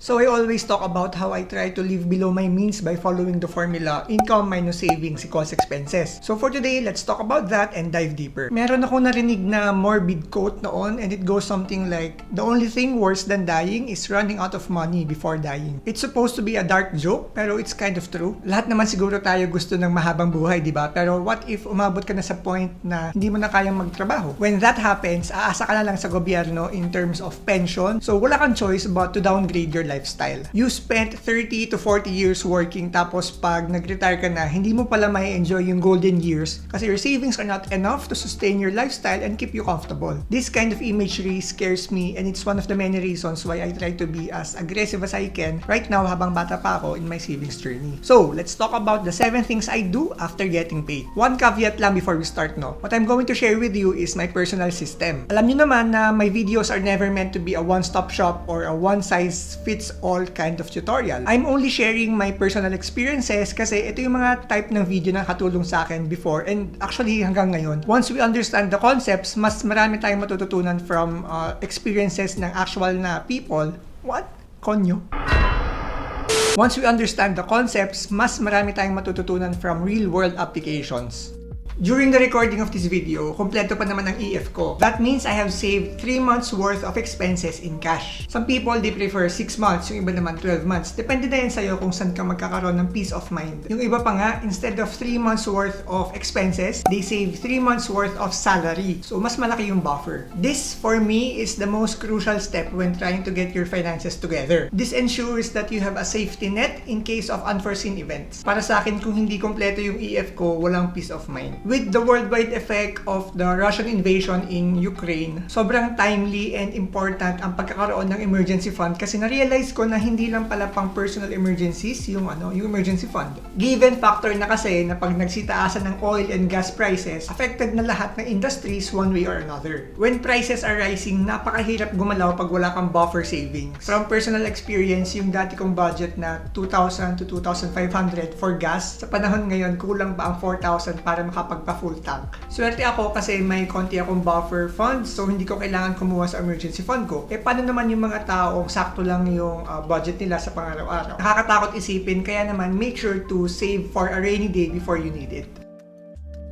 So I always talk about how I try to live below my means by following the formula income minus savings equals expenses. So for today, let's talk about that and dive deeper. Meron ako narinig na morbid quote noon and it goes something like, the only thing worse than dying is running out of money before dying. It's supposed to be a dark joke, pero it's kind of true. Lahat naman siguro tayo gusto ng mahabang buhay, di ba? Pero what if umabot ka na sa point na hindi mo na kayang magtrabaho? When that happens, aasa ka na lang sa gobyerno in terms of pension. So wala kang choice but to downgrade your lifestyle. You spent 30 to 40 years working tapos pag nag-retire ka na, hindi mo pala may enjoy yung golden years kasi your savings are not enough to sustain your lifestyle and keep you comfortable. This kind of imagery scares me and it's one of the many reasons why I try to be as aggressive as I can right now habang bata pa ako in my savings journey. So, let's talk about the 7 things I do after getting paid. One caveat lang before we start, no? What I'm going to share with you is my personal system. Alam niyo naman na my videos are never meant to be a one-stop shop or a one-size-fits-all kind of tutorial. I'm only sharing my personal experiences kasi ito yung mga type ng video na katulong sa akin before and actually hanggang ngayon. Once we understand the concepts, mas marami tayong matututunan from experiences ng actual na people. What? Konyo? Once we understand the concepts, mas marami tayong matututunan from real-world applications. During the recording of this video, kompleto pa naman ang EF ko. That means I have saved 3 months worth of expenses in cash. Some people, they prefer 6 months, yung iba naman 12 months. Depende na yan sa'yo kung saan ka magkakaroon ng peace of mind. Yung iba pa nga, instead of 3 months worth of expenses, they save 3 months worth of salary. So, mas malaki yung buffer. This, for me, is the most crucial step when trying to get your finances together. This ensures that you have a safety net in case of unforeseen events. Para sa akin, kung hindi kompleto yung EF ko, walang peace of mind. With the worldwide effect of the Russian invasion in Ukraine, sobrang timely and important ang pagkakaroon ng emergency fund kasi na-realize ko na hindi lang pala pang personal emergencies yung emergency fund. Given factor na kasi na pag nagsitaasan ng oil and gas prices, affected na lahat ng industries one way or another. When prices are rising, napakahirap gumalaw pag wala kang buffer savings. From personal experience, yung dati kong budget na 2,000 to 2,500 for gas, sa panahon ngayon kulang pa ang 4,000 para pa-full tank. Swerte ako kasi may konti akong buffer fund so hindi ko kailangan kumuha sa emergency fund ko. Paano naman yung mga taong sakto lang yung budget nila sa pang-araw-araw? Nakakatakot isipin kaya naman make sure to save for a rainy day before you need it.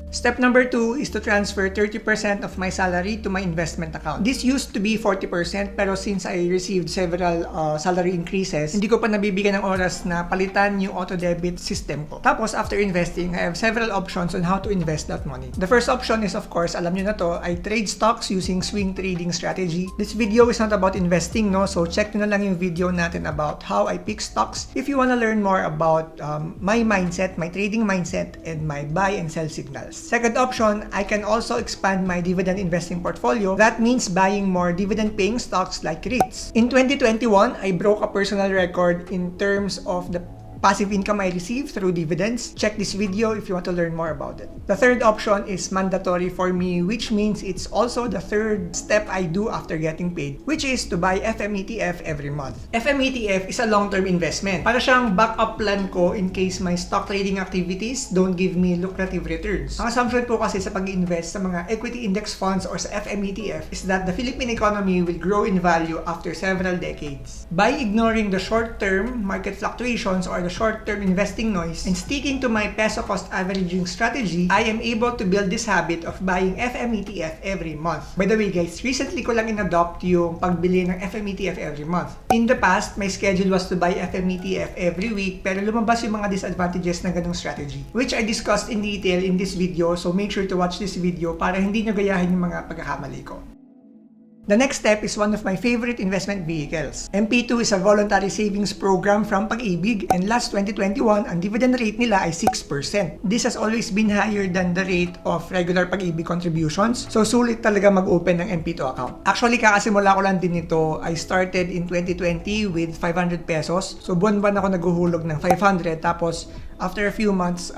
Step number 2 is to transfer 30% of my salary to my investment account. This used to be 40% pero since I received several salary increases, hindi ko pa nabibigyan ng oras na palitan yung auto-debit system ko. Tapos after investing, I have several options on how to invest that money. The first option is of course, alam nyo na to, I trade stocks using swing trading strategy. This video is not about investing, no? So check nyo na lang yung video natin about how I pick stocks if you wanna learn more about my mindset, my trading mindset, and my buy and sell signals. Second option, I can also expand my dividend investing portfolio. That means buying more dividend-paying stocks like REITs. In 2021, I broke a personal record in terms of the passive income I receive through dividends. Check this video if you want to learn more about it. The third option is mandatory for me, which means it's also the third step I do after getting paid, which is to buy FM ETF every month. FM ETF is a long-term investment. Para siyang backup plan ko in case my stock trading activities don't give me lucrative returns. Ang assumption po kasi sa pag-invest sa mga equity index funds or sa FM ETF is that the Philippine economy will grow in value after several decades. By ignoring the short-term market fluctuations or the short-term investing noise and sticking to my peso cost averaging strategy, I am able to build this habit of buying FM ETF every month. By the way guys, recently ko lang in-adopt yung pagbili ng FM ETF every month. In the past, my schedule was to buy FM ETF every week pero lumabas yung mga disadvantages ng ganung strategy, which I discussed in detail in this video, so make sure to watch this video para hindi nyo gayahin yung mga pagkakamali ko. The next step is one of my favorite investment vehicles. MP2 is a voluntary savings program from Pag-ibig and last 2021, ang dividend rate nila ay 6%. This has always been higher than the rate of regular Pag-ibig contributions. So sulit talaga mag-open ng MP2 account. Actually, kakasimula ko lang din ito. I started in 2020 with 500 pesos. So buwan-buwan ako naghuhulog ng 500 tapos After a few months,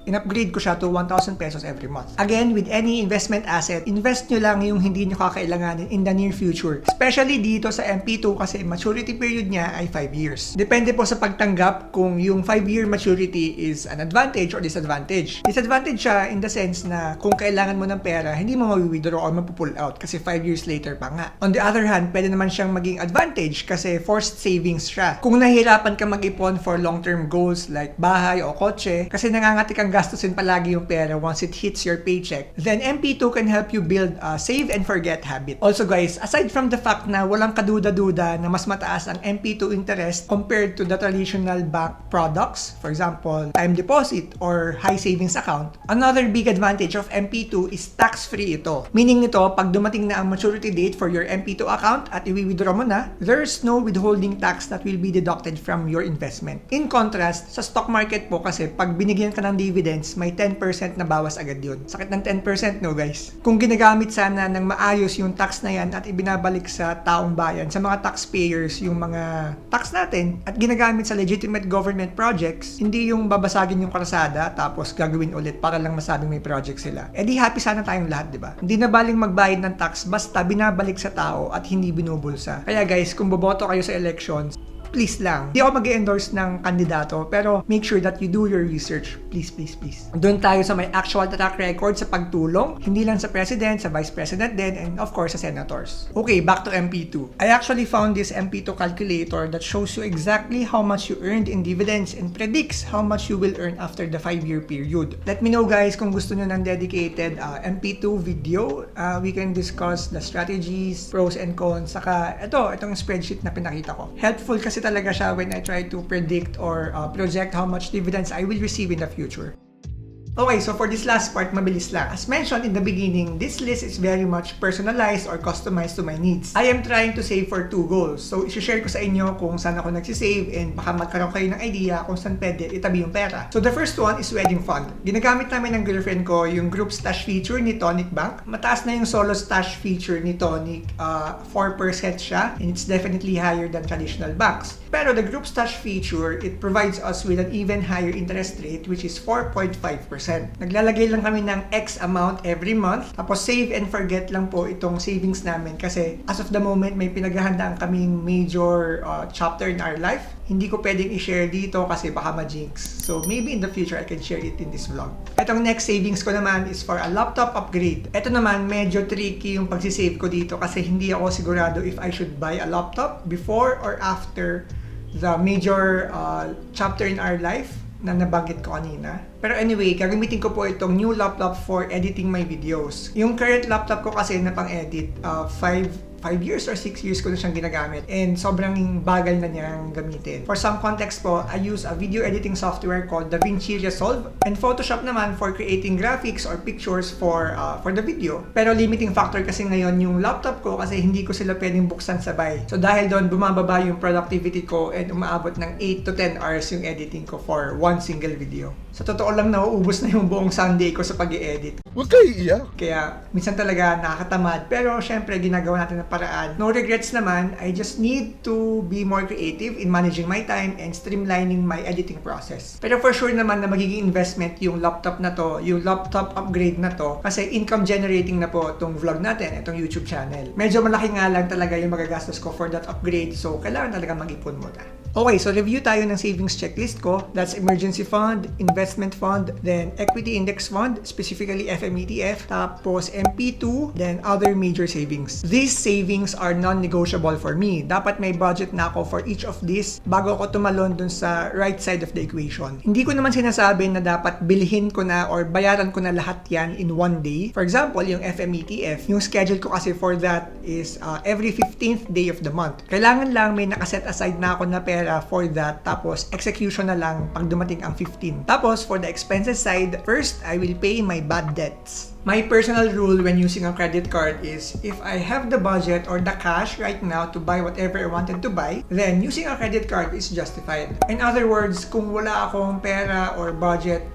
in-upgrade ko siya to 1,000 pesos every month. Again, with any investment asset, invest nyo lang yung hindi nyo kakailanganin in the near future. Especially dito sa MP2 kasi maturity period niya ay 5 years. Depende po sa pagtanggap kung yung 5-year maturity is an advantage or disadvantage. Disadvantage siya in the sense na kung kailangan mo ng pera, hindi mo ma-withdraw or mapupull out kasi 5 years later pa nga. On the other hand, pwede naman siyang maging advantage kasi forced savings siya. Kung nahihirapan ka mag-ipon for long-term goals like bahay o kotse, kasi nangangati kang gastusin palagi yung pera once it hits your paycheck, then MP2 can help you build a save and forget habit. Also guys, aside from the fact na walang kaduda-duda na mas mataas ang MP2 interest compared to the traditional bank products, for example, time deposit or high savings account, another big advantage of MP2 is tax-free ito. Meaning nito, pag dumating na ang maturity date for your MP2 account at i-withdraw mo na, there's no withholding tax that will be deducted from your investment. In contrast, sa stock market po kasi pag binigyan ka ng dividends, may 10% na bawas agad yun. Sakit ng 10%, no guys? Kung ginagamit sana ng maayos yung tax na yan at ibinabalik sa taong bayan, sa mga taxpayers, yung mga tax natin, at ginagamit sa legitimate government projects, hindi yung babasagin yung kalsada tapos gagawin ulit para lang masabing may project sila. Eh di happy sana tayong lahat, di ba? Hindi na baling magbayad ng tax basta binabalik sa tao at hindi binubulsa. Kaya guys, kung boboto kayo sa elections, please lang. Hindi ako mag-endorse ng kandidato, pero make sure that you do your research. Please, please, please. Doon tayo sa may actual track record sa pagtulong, hindi lang sa president, sa vice president din, and of course sa senators. Okay, back to MP2. I actually found this MP2 calculator that shows you exactly how much you earned in dividends and predicts how much you will earn after the 5-year period. Let me know guys kung gusto nyo ng dedicated MP2 video. We can discuss the strategies, pros and cons, saka itong spreadsheet na pinakita ko. Helpful kasi talaga siya when I try to predict or project how much dividends I will receive in the future. Okay, so for this last part, mabilis lang. As mentioned in the beginning, this list is very much personalized or customized to my needs. I am trying to save for 2 goals. So, isi-share ko sa inyo kung saan ako nagsisave and baka magkaroon kayo ng idea kung saan pwede itabi yung pera. So, the first one is wedding fund. Ginagamit namin ng girlfriend ko yung group stash feature ni Tonic Bank. Mataas na yung solo stash feature ni Tonic. 4% siya and it's definitely higher than traditional banks. Pero the group stash feature, it provides us with an even higher interest rate which is 4.5%. Naglalagay lang kami ng X amount every month. Tapos save and forget lang po itong savings namin kasi as of the moment may pinaghahandaan kaming major chapter in our life. Hindi ko pwedeng i-share dito kasi baka ma-jinx. So maybe in the future I can share it in this vlog. Itong next savings ko naman is for a laptop upgrade. Ito naman medyo tricky yung pagsisave ko dito kasi hindi ako sigurado if I should buy a laptop before or after the major chapter in our life na nabanggit ko kanina. Pero anyway, gagamitin ko po itong new laptop for editing my videos. Yung current laptop ko kasi na pang-edit, 5 years or 6 years ko na siyang ginagamit and sobrang bagal na niyang gamitin. For some context po, I use a video editing software called DaVinci Resolve and Photoshop naman for creating graphics or pictures for the video. Pero limiting factor kasi ngayon yung laptop ko kasi hindi ko sila pwedeng buksan sabay. So dahil doon, bumababa yung productivity ko and umaabot ng 8 to 10 hours yung editing ko for one single video. Sa totoo lang, nauubos na yung buong Sunday ko sa pag-i-edit. Huwag kayo iiyak. Kaya minsan talaga nakakatamad. Pero syempre, ginagawa natin ng paraan. No regrets naman. I just need to be more creative in managing my time and streamlining my editing process. Pero for sure naman na magiging investment yung laptop na to, yung laptop upgrade na to, kasi income generating na po itong vlog natin, itong YouTube channel. Medyo malaki nga lang talaga yung magagastos ko for that upgrade. So, kailangan talaga mag-ipon muna. Okay, so review tayo ng savings checklist ko. That's emergency fund, investment fund, then equity index fund, specifically FMETF, tapos MP2, then other major savings. These savings are non-negotiable for me. Dapat may budget na ako for each of these bago ako tumalon dun sa right side of the equation. Hindi ko naman sinasabi na dapat bilhin ko na or bayaran ko na lahat yan in one day. For example, yung FMETF, yung schedule ko kasi for that is every 15th day of the month. Kailangan lang may nakaset aside na ako na pera for that, tapos execution na lang pag dumating ang 15. Tapos for the expenses side, first I will pay my bad debts. My personal rule when using a credit card is if I have the budget or the cash right now to buy whatever I wanted to buy, then using a credit card is justified. In other words, kung wala akong pera or budget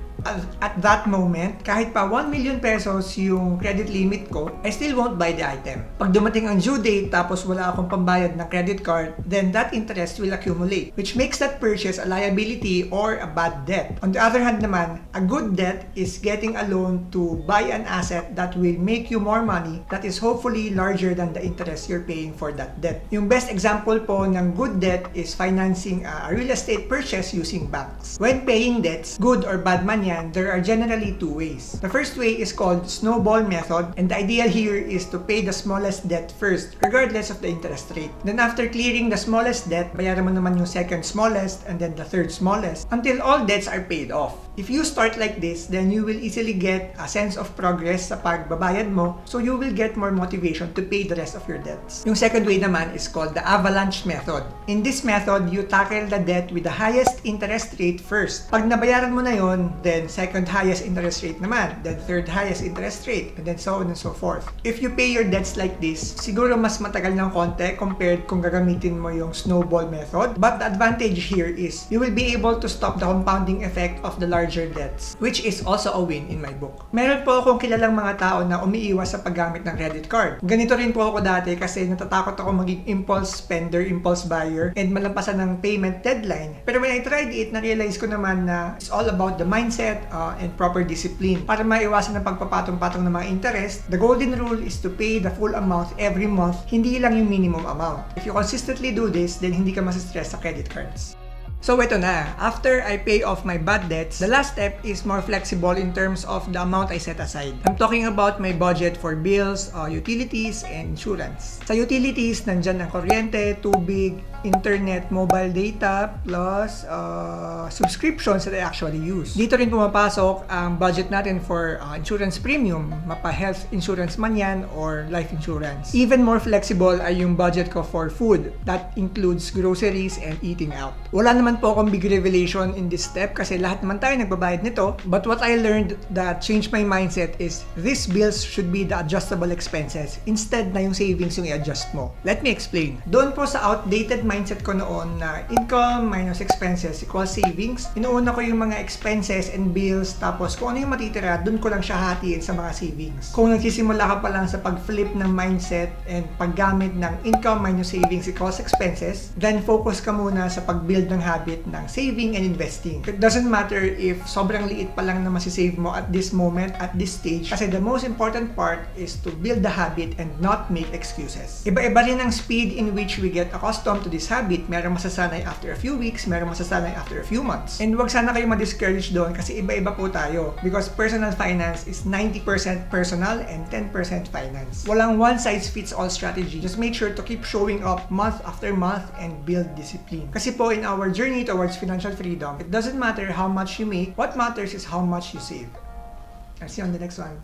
At that moment, kahit pa 1 million pesos yung credit limit ko, I still won't buy the item. Pag dumating ang due date tapos wala akong pambayad ng credit card, then that interest will accumulate, which makes that purchase a liability or a bad debt. On the other hand naman, a good debt is getting a loan to buy an asset that will make you more money that is hopefully larger than the interest you're paying for that debt. Yung best example po ng good debt is financing a real estate purchase using banks. When paying debts, good or bad man yan, there are generally two ways. The first way is called snowball method, and the idea here is to pay the smallest debt first, regardless of the interest rate. Then after clearing the smallest debt, bayaran mo naman yung second smallest and then the third smallest until all debts are paid off. If you start like this, then you will easily get a sense of progress sa pagbabayad mo, so you will get more motivation to pay the rest of your debts. Yung second way naman is called the avalanche method. In this method, you tackle the debt with the highest interest rate first. Pag nabayaran mo na yon, then second highest interest rate naman, then third highest interest rate, and then so on and so forth. If you pay your debts like this, siguro mas matagal ng konti compared kung gagamitin mo yung snowball method. But the advantage here is you will be able to stop the compounding effect of the larger debts, which is also a win in my book. Meron po akong kilalang mga tao na umiiwas sa paggamit ng credit card. Ganito rin po ako dati kasi natatakot ako maging impulse spender, impulse buyer, and malampasan ng payment deadline. Pero when I tried it, na-realize ko naman na it's all about the mindset and proper discipline. Para maiwasan ng pagpapatong-patong ng mga interest, the golden rule is to pay the full amount every month, hindi lang yung minimum amount. If you consistently do this, then hindi ka masistress sa credit cards. So ito na, after I pay off my bad debts, the last step is more flexible in terms of the amount I set aside. I'm talking about my budget for bills, utilities, and insurance. Sa utilities, nandyan ang kuryente, tubig, internet, mobile data, plus subscriptions that I actually use. Dito rin pumapasok ang budget natin for insurance premium, mapa-health insurance man yan or life insurance. Even more flexible ay yung budget ko for food. That includes groceries and eating out. Wala naman po akong big revelation in this step kasi lahat naman tayo nagbabayad nito. But what I learned that changed my mindset is these bills should be the adjustable expenses instead na yung savings yung i-adjust mo. Let me explain. Doon po sa outdated mindset ko noon na income minus expenses equals savings, inuuna ko yung mga expenses and bills tapos kung ano yung matitira, doon ko lang siya hatiin sa mga savings. Kung nagsisimula ka pa lang sa pag-flip ng mindset and paggamit ng income minus savings equals expenses, then focus ka muna sa pag-build ng habit ng saving and investing. It doesn't matter if sobrang liit pa lang na masisave mo at this moment, at this stage, kasi the most important part is to build the habit and not make excuses. Iba-iba rin ang speed in which we get accustomed to this habit. Merong masasanay after a few weeks, merong masasanay after a few months. And wag sana kayo ma-discourage doon kasi iba-iba po tayo because personal finance is 90% personal and 10% finance. Walang one-size-fits-all strategy. Just make sure to keep showing up month after month and build discipline. Kasi po in our journey towards financial freedom, it doesn't matter how much you make. What matters is how much you save. I'll see you on the next one.